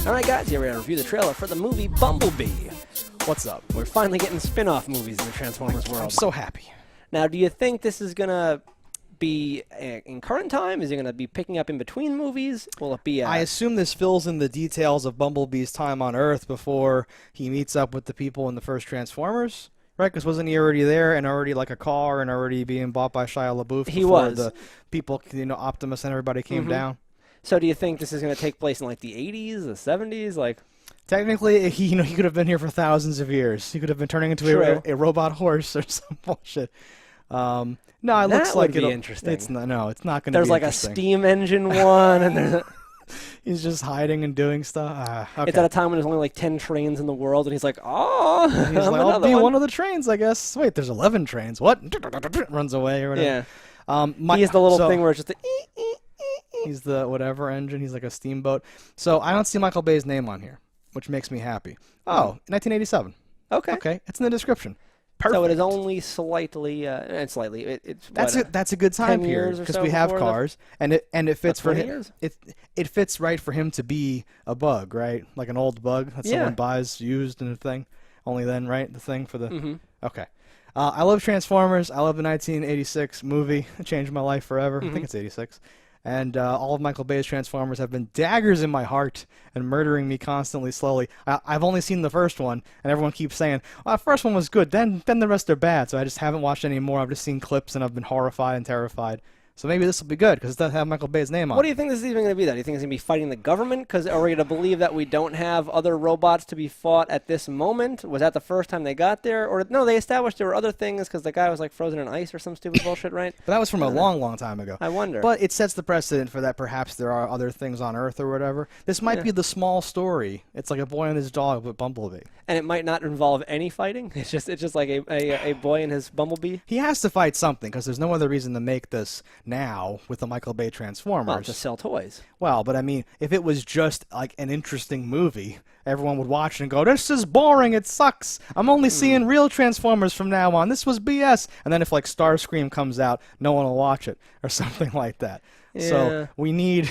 All right, guys, here we are to review the trailer for the movie Bumblebee. What's up? We're finally getting spin-off movies in the Transformers world. I'm so happy. Now, do you think this is going to be in current time? Is it going to be picking up in between movies? Will it be? I assume this fills in the details of Bumblebee's time on Earth before he meets up with the people in the first Transformers, right? Because wasn't he already there and already like a car and already being bought by Shia LaBeouf before the people, Optimus and everybody came down? So do you think this is going to take place in like the 80s, the 70s, like? Technically, he could have been here for thousands of years. He could have been turning into a robot horse or some bullshit. No, it looks like it'll be interesting. It's not going to be. There's like a steam engine one, and there's he's just hiding and doing stuff. Okay. It's at a time when there's only like 10 trains in the world, and he's like, oh, he's like, I'll be one of the trains, I guess. Wait, there's 11 trains. What? Runs away or whatever. Yeah. He's the little thing where it's just the he's the whatever engine. He's like a steamboat. So I don't see Michael Bay's name on here, which makes me happy. Oh, 1987. Okay. Okay, it's in the description. Perfect. So it is only slightly, it's that's a good time period because we have cars, and it fits for him. It fits right for him to be a bug, right? Like an old bug that someone buys used in a thing. Only then, right? The thing for the okay. I love Transformers. I love the 1986 movie. It changed my life forever. I think it's 86. And all of Michael Bay's Transformers have been daggers in my heart and murdering me constantly, slowly. I've only seen the first one, and everyone keeps saying, well, the first one was good, then the rest are bad. So I just haven't watched any more. I've just seen clips, and I've been horrified and terrified. So maybe this will be good, because it doesn't have Michael Bay's name on it. What do you think this is even going to be, though? Do you think it's going to be fighting the government? Because are we going to believe that we don't have other robots to be fought at this moment? Was that the first time they got there? Or no, they established there were other things because the guy was like frozen in ice or some stupid bullshit, right? But that was from a long, long time ago. I wonder. But it sets the precedent for that perhaps there are other things on Earth or whatever. This might be the small story. It's like a boy and his dog with Bumblebee. And it might not involve any fighting? It's just like a boy and his Bumblebee? He has to fight something because there's no other reason to make this now with the Michael Bay Transformers. Well, to sell toys. Well, but I mean, if it was just like an interesting movie, everyone would watch it and go, this is boring, it sucks. I'm only seeing real Transformers from now on. This was BS. And then if like Starscream comes out, no one will watch it or something like that. Yeah. So we need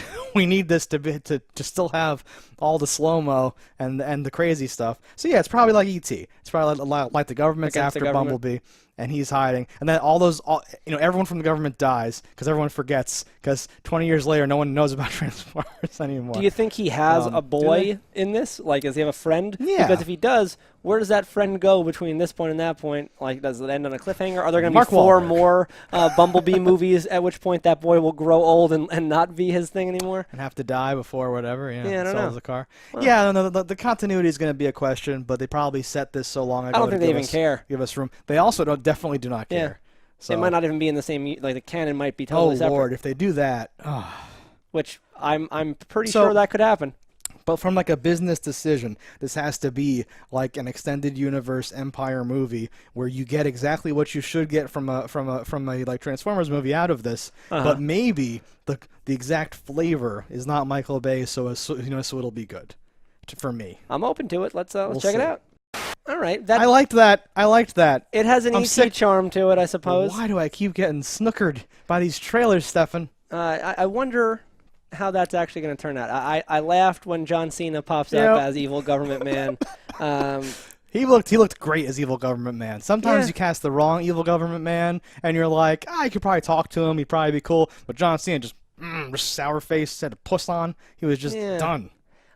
this to still have all the slow-mo and the crazy stuff. So yeah, it's probably like E.T. It's probably like the government's after Bumblebee, and he's hiding. And then everyone from the government dies because everyone forgets because 20 years later, no one knows about Transformers anymore. Do you think he has a boy in this? Like, does he have a friend? Yeah. Because if he does, where does that friend go between this point and that point? Like, does it end on a cliffhanger? Are there going to be 4 more Bumblebee movies at which point that boy will grow old and not be his thing anymore? And have to die before whatever, I don't sells know. the car. Well, yeah, I don't know. The continuity is going to be a question, but they probably set this so long ago. I don't think they even care. Give us room. They also definitely do not care. So. It might not even be in the same, like the canon might be totally separate. Oh, Lord, if they do that. Which I'm pretty sure that could happen. But from like a business decision, this has to be like an extended universe Empire movie where you get exactly what you should get from a like Transformers movie out of this, but maybe the exact flavor is not Michael Bay, so it'll be good for me. I'm open to it. Let's check it out. All right. I liked that. It has an E.T. charm to it, I suppose. Why do I keep getting snookered by these trailers, Stefan? I wonder how that's actually going to turn out. I laughed when John Cena pops up as evil government man. He looked great as evil government man. Sometimes you cast the wrong evil government man, and you're like, you could probably talk to him. He'd probably be cool. But John Cena just sour face, had a puss on. He was just done.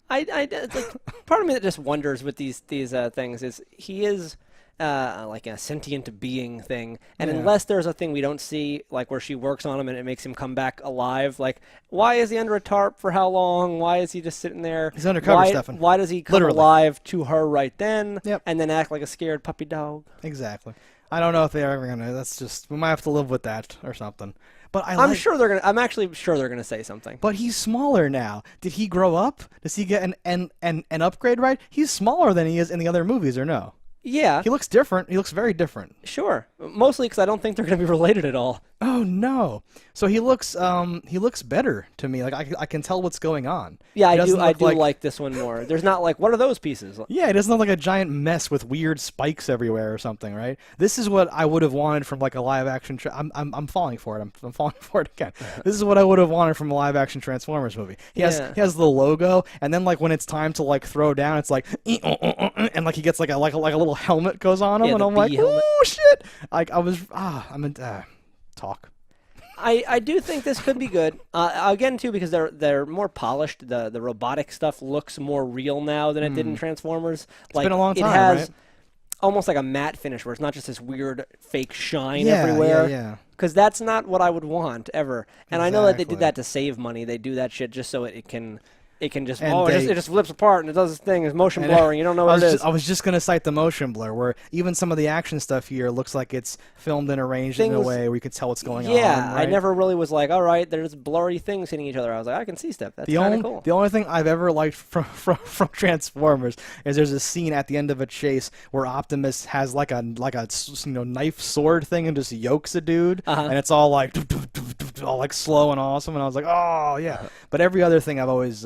Part of me that just wonders with these things is he is like a sentient being thing, and unless there's a thing we don't see, like where she works on him and it makes him come back alive, like why is he under a tarp for how long? Why is he just sitting there? He's undercover, Stefan. Why does he come alive to her right then and then act like a scared puppy dog? Exactly. I don't know if they're ever gonna. That's just we might have to live with that or something. But I'm actually sure they're gonna say something. But he's smaller now. Did he grow up? Does he get an upgrade right? He's smaller than he is in the other movies, or no? Yeah. He looks different. He looks very different. Sure. Mostly because I don't think they're going to be related at all. Oh no! So he looks better to me. Like I can tell what's going on. Yeah, I do like this one more. There's not like, what are those pieces? Yeah, it doesn't look like a giant mess with weird spikes everywhere or something, right? This is what I would have wanted from like a live action. I'm falling for it. I'm falling for it again. This is what I would have wanted from a live action Transformers movie. He has the logo, and then like when it's time to like throw down, it's like and like he gets like a little helmet goes on him, and I'm like, oh shit! Like talk. I do think this could be good. Again, too, because they're more polished. The robotic stuff looks more real now than it did in Transformers. It's been a long time, it has right? almost like a matte finish where it's not just this weird fake shine everywhere. Yeah. Because that's not what I would want ever. And I know that they did that to save money. They do that shit just so it can just it just flips apart and it does this thing. It's motion blurring. You don't know what it is. I was just gonna cite the motion blur, where even some of the action stuff here looks like it's filmed and arranged in a way where you can tell what's going on. Yeah, right? I never really was like, all right, there's blurry things hitting each other. I was like, I can see stuff. That's kind of cool. The only thing I've ever liked from Transformers is there's a scene at the end of a chase where Optimus has like a knife sword thing and just yokes a dude, and it's all like slow and awesome, and I was like, oh yeah. But every other thing I've always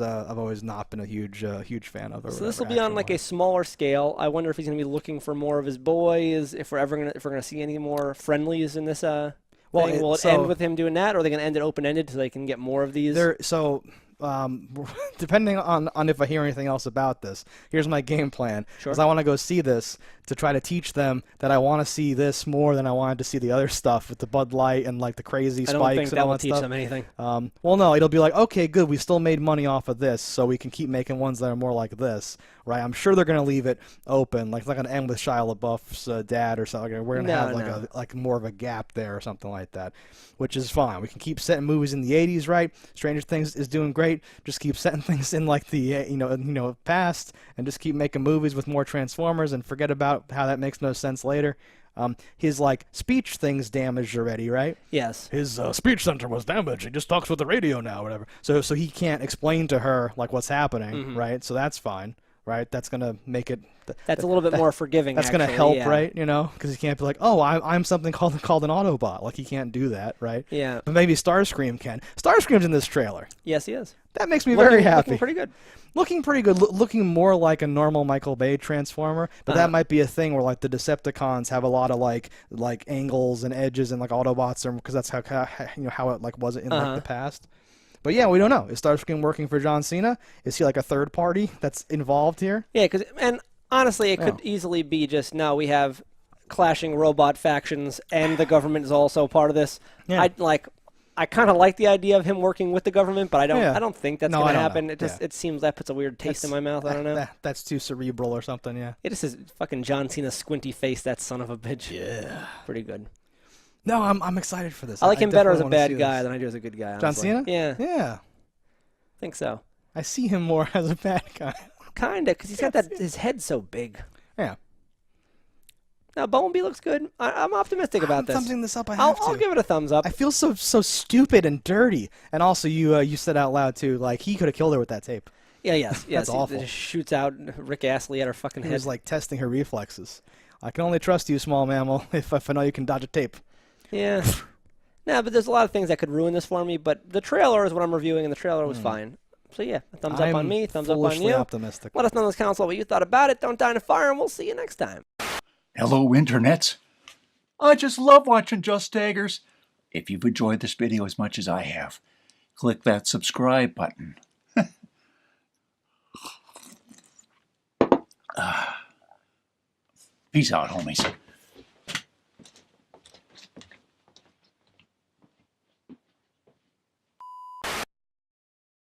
not been a huge fan of. So this will be on like a smaller scale. I wonder if he's going to be looking for more of his boys. If we're going to see any more friendlies in this thing. Will it end with him doing that, or are they going to end it open-ended so they can get more of these? Depending on if I hear anything else about this, here's my game plan. Because I want to go see this to try to teach them that I want to see this more than I wanted to see the other stuff with the Bud Light and like the crazy spikes and all that stuff. I don't think that will teach them anything. Well, no, it'll be like, okay, good, we still made money off of this, so we can keep making ones that are more like this, right? I'm sure they're going to leave it open. Like it's not going to end with Shia LaBeouf's dad or something. We're going to have like more of a gap there or something like that, which is fine. We can keep setting movies in the 80s, right? Stranger Things is doing great. Just keep setting things in like the past, and just keep making movies with more Transformers, and forget about how that makes no sense later. His like speech thing's damaged already, right? Yes. His speech center was damaged. He just talks with the radio now, whatever. So he can't explain to her like what's happening, right? So that's fine, right? That's gonna make it. That's a little bit more forgiving. That's gonna help, right? You know, because he can't be like, oh, I'm something called an Autobot. Like he can't do that, right? Yeah. But maybe Starscream can. Starscream's in this trailer. Yes, he is. That makes me very happy. Looking pretty good. Looking pretty good. Looking more like a normal Michael Bay Transformer. But that might be a thing where like the Decepticons have a lot of like angles and edges, and like Autobots are, because that's how it like was in like the past. But yeah, we don't know. Is Starscream working for John Cena? Is he like a third party that's involved here? Yeah, and honestly, it could easily be just now we have clashing robot factions, and the government is also part of this. Yeah. I kind of like the idea of him working with the government, but I don't think that's going to happen. It seems that puts a weird taste in my mouth. I don't know. That's too cerebral or something. Yeah. It just is fucking John Cena squinty face. That son of a bitch. Yeah. Pretty good. No, I'm excited for this. I like him better as a bad guy than I do as a good guy. John Cena? Yeah. Yeah. I think so. I see him more as a bad guy. Kinda, because he's got his head's so big. Yeah. Now, Bumblebee looks good. I'm optimistic about this. I'm thumbsing this up. I'll give it a thumbs up. I feel so stupid and dirty. And also, you said out loud too, like he could have killed her with that tape. Yeah, yes. That's awful. It just shoots out Rick Astley at her fucking head. He was like testing her reflexes. I can only trust you, small mammal, if I know you can dodge a tape. Yeah. Nah, but there's a lot of things that could ruin this for me. But the trailer is what I'm reviewing, and the trailer was fine. So yeah, a thumbs up on me, thumbs up on you. Optimistic. Let us know in this console what you thought about it. Don't die in a fire, and we'll see you next time. Hello, internets. I just love watching JustDaggers. If you've enjoyed this video as much as I have, click that subscribe button. Peace out, homies.